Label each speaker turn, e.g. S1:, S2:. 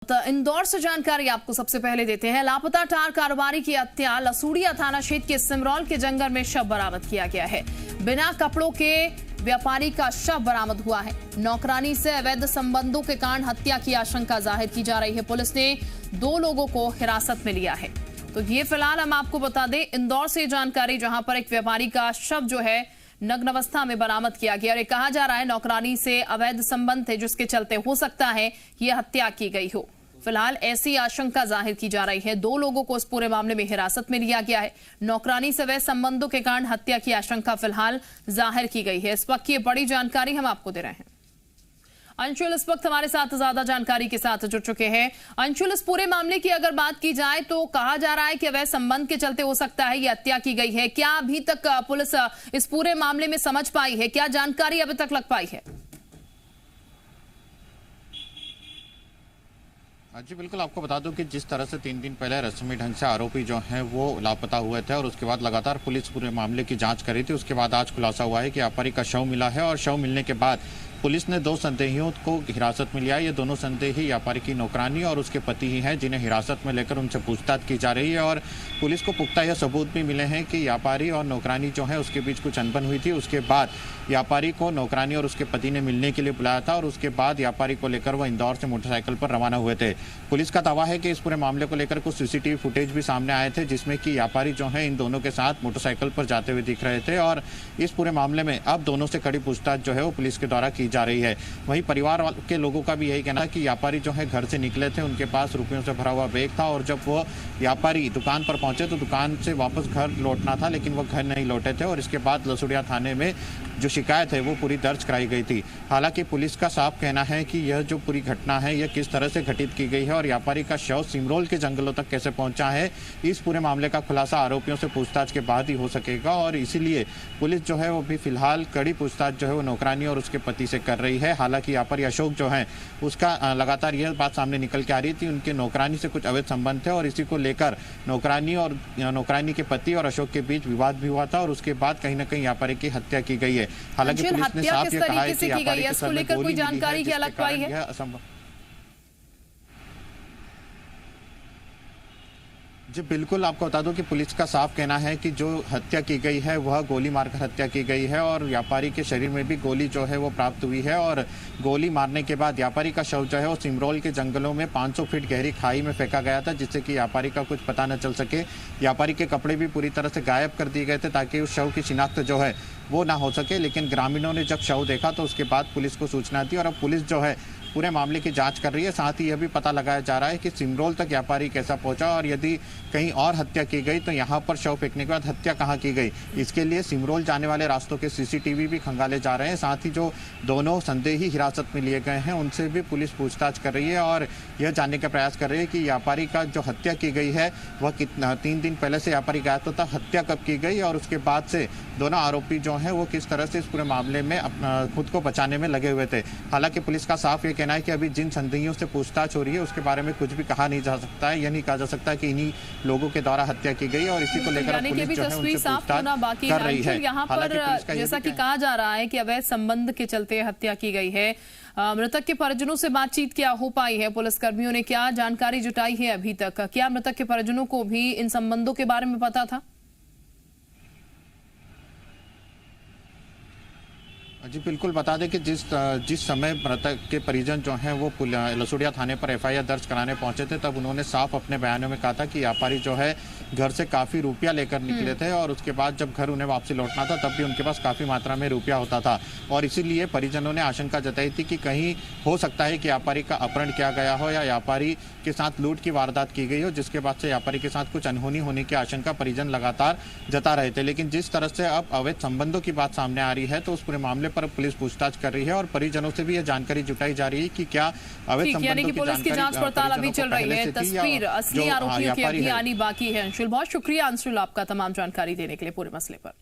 S1: तो इंदौर से जानकारी आपको सबसे पहले देते हैं। लापता टार कारोबारी की हत्या, लसूड़िया थाना क्षेत्र के सिमरौल के जंगल में शव बरामद किया गया है। बिना कपड़ों के व्यापारी का शव बरामद हुआ है। नौकरानी से अवैध संबंधों के कारण हत्या की आशंका जाहिर की जा रही है। पुलिस ने 2 लोगों को हिरासत में लिया है। तो ये फिलहाल हम आपको बता दें, इंदौर से जानकारी, जहां पर एक व्यापारी का शव जो है नग्न अवस्था में बरामद किया गया और ये कहा जा रहा है नौकरानी से अवैध संबंध थे, जिसके चलते हो सकता है ये हत्या की गई हो। फिलहाल ऐसी आशंका जाहिर की जा रही है। 2 लोगों को इस पूरे मामले में हिरासत में लिया गया है। नौकरानी से अवैध संबंधों के कारण हत्या की आशंका फिलहाल जाहिर की गई है। इस वक्त की बड़ी जानकारी हम आपको दे रहे हैं। अंशुल इस वक्त हमारे साथ ज्यादा जानकारी के साथ जुड़ चुके हैं। अंशुल, इस पूरे मामले की अगर बात की जाए तो कहा जा रहा है कि अवैध संबंध के चलते हो सकता है ये हत्या की गई है। क्या अभी तक पुलिस इस पूरे मामले में समझ पाई है? क्या जानकारी अभी तक लग पाई है?
S2: जी बिल्कुल, आपको बता दूं कि जिस तरह से 3 दिन पहले रस्मी ढंग से आरोपी जो हैं वो लापता हुए थे और उसके बाद लगातार पुलिस पूरे मामले की जांच कर रही थी। उसके बाद आज खुलासा हुआ है कि व्यापारी का शव मिला है और शव मिलने के बाद पुलिस ने 2 संदेहियों को हिरासत में लिया है। ये दोनों संदेही व्यापारी की नौकरानी और उसके पति ही हैं, जिन्हें हिरासत में लेकर उनसे पूछताछ की जा रही है। और पुलिस को पुख्ता यह सबूत भी मिले हैं कि व्यापारी और नौकरानी जो है उसके बीच कुछ अनबन हुई थी। उसके बाद व्यापारी को नौकरानी और उसके पति ने मिलने के लिए बुलाया था और उसके बाद व्यापारी को लेकर वह इंदौर से मोटरसाइकिल पर रवाना हुए थे। पुलिस का दावा है कि इस पूरे मामले को लेकर कुछ सीसीटीवी फुटेज भी सामने आए थे, जिसमें कि व्यापारी जो है इन दोनों के साथ मोटरसाइकिल पर जाते हुए दिख रहे थे। और इस पूरे मामले में अब दोनों से कड़ी पूछताछ जो है वो पुलिस के द्वारा की जा रही है। वहीं परिवार के लोगों का भी यही कहना है कि व्यापारी जो है घर से निकले थे, उनके पास रुपयों से भरा हुआ बैग था और जब वो व्यापारी दुकान पर पहुंचे तो दुकान से वापस घर लौटना था, लेकिन वो घर नहीं लौटे थे और इसके बाद लसूड़िया थाने में जो शिकायत है वो पूरी दर्ज कराई गई थी। हालांकि पुलिस का साफ कहना है कि यह जो पूरी घटना है यह किस तरह से घटित की गई है और व्यापारी का शव सिमरौल के जंगलों तक कैसे पहुंचा है, इस पूरे मामले का खुलासा आरोपियों से पूछताछ के बाद ही हो सकेगा। और इसीलिए पुलिस जो है वो भी फिलहाल कड़ी पूछताछ जो है वो नौकरानी और उसके पति से कर रही है। हालांकि व्यापारी अशोक जो है उसका लगातार यह बात सामने निकल के आ रही थी, उनके नौकरानी से कुछ अवैध संबंध थे और इसी को लेकर नौकरानी के पति और अशोक के बीच विवाद भी हुआ था और उसके बाद कहीं न कहीं व्यापारी की हत्या की गई है। हालांकि पुलिस ने साफ ये कहा है कि व्यापारी के सर में गोली
S1: जानकारी क्या लग पाई है?
S2: जी बिल्कुल, आपको बता दूं कि पुलिस का साफ कहना है कि जो हत्या की गई है वह गोली मारकर हत्या की गई है और व्यापारी के शरीर में भी गोली जो है वो प्राप्त हुई है। और गोली मारने के बाद व्यापारी का शव जो है वो सिमरौल के जंगलों में 500 फीट गहरी खाई में फेंका गया था, जिससे कि व्यापारी का कुछ पता न चल सके। व्यापारी के कपड़े भी पूरी तरह से गायब कर दिए गए थे ताकि उस शव की शिनाख्त जो है वो ना हो सके। लेकिन ग्रामीणों ने जब शव देखा तो उसके बाद पुलिस को सूचना दी और अब पुलिस जो है पूरे मामले की जांच कर रही है। साथ ही यह भी पता लगाया जा रहा है कि सिमरौल तक व्यापारी कैसा पहुंचा और यदि कहीं और हत्या की गई तो यहां पर शव फेंकने के बाद हत्या कहां की गई। इसके लिए सिमरौल जाने वाले रास्तों के सीसीटीवी भी खंगाले जा रहे हैं। साथ ही जो दोनों संदेही हिरासत में लिए गए हैं उनसे भी पुलिस पूछताछ कर रही है और यह जानने का प्रयास कर रही है कि व्यापारी का जो हत्या की गई है वह कितना 3 दिन पहले से व्यापारी गायब था, हत्या कब की गई और उसके बाद से दोनों आरोपी जो है वो किस तरह से इस पूरे मामले में खुद को बचाने में लगे हुए थे। हालांकि पुलिस का साफ ये कहना है कि अभी जिन संदेहियों से पूछताछ हो रही है उसके बारे में कुछ भी कहा नहीं जा सकता है। यह नहीं कहा जा सकता कि इन्हीं लोगों के द्वारा हत्या की गई और इसी को लेकर पुलिस जो है उनसे पूछताछ कर रही है।
S1: यहाँ पर जैसा कि कहा जा रहा है कि अवैध संबंध के चलते हत्या की गई है। मृतक के परिजनों से बातचीत क्या हो पाई है? पुलिसकर्मियों ने क्या जानकारी जुटाई है अभी तक? क्या मृतक के परिजनों को भी इन संबंधों के बारे में पता था?
S2: जी बिल्कुल, बता दें कि जिस समय मृतक के परिजन जो हैं वो लसूड़िया थाने पर एफआईआर दर्ज कराने पहुंचे थे, तब उन्होंने साफ अपने बयानों में कहा था कि व्यापारी जो है घर से काफ़ी रुपया लेकर निकले थे और उसके बाद जब घर उन्हें वापसी लौटना था तब भी उनके पास काफ़ी मात्रा में रुपया होता था। और इसीलिए परिजनों ने आशंका जताई थी कि कहीं हो सकता है कि व्यापारी का अपहरण किया गया हो या व्यापारी के साथ लूट की वारदात की गई हो, जिसके बाद से व्यापारी के साथ कुछ अनहोनी होने की आशंका परिजन लगातार जता रहे थे। लेकिन जिस तरह से अब अवैध संबंधों की बात सामने आ रही है तो उस पूरे मामले पर पुलिस पूछताछ कर रही है और परिजनों से भी यह जानकारी जुटाई जा रही है कि क्या अवैध संबंधों की
S1: पुलिस की जांच पड़ताल अभी चल रही है। तस्वीर असली आरोपियों की अभी आनी बाकी है। अंशुल, बहुत शुक्रिया अंशुल आपका तमाम जानकारी देने के लिए पूरे मसले पर।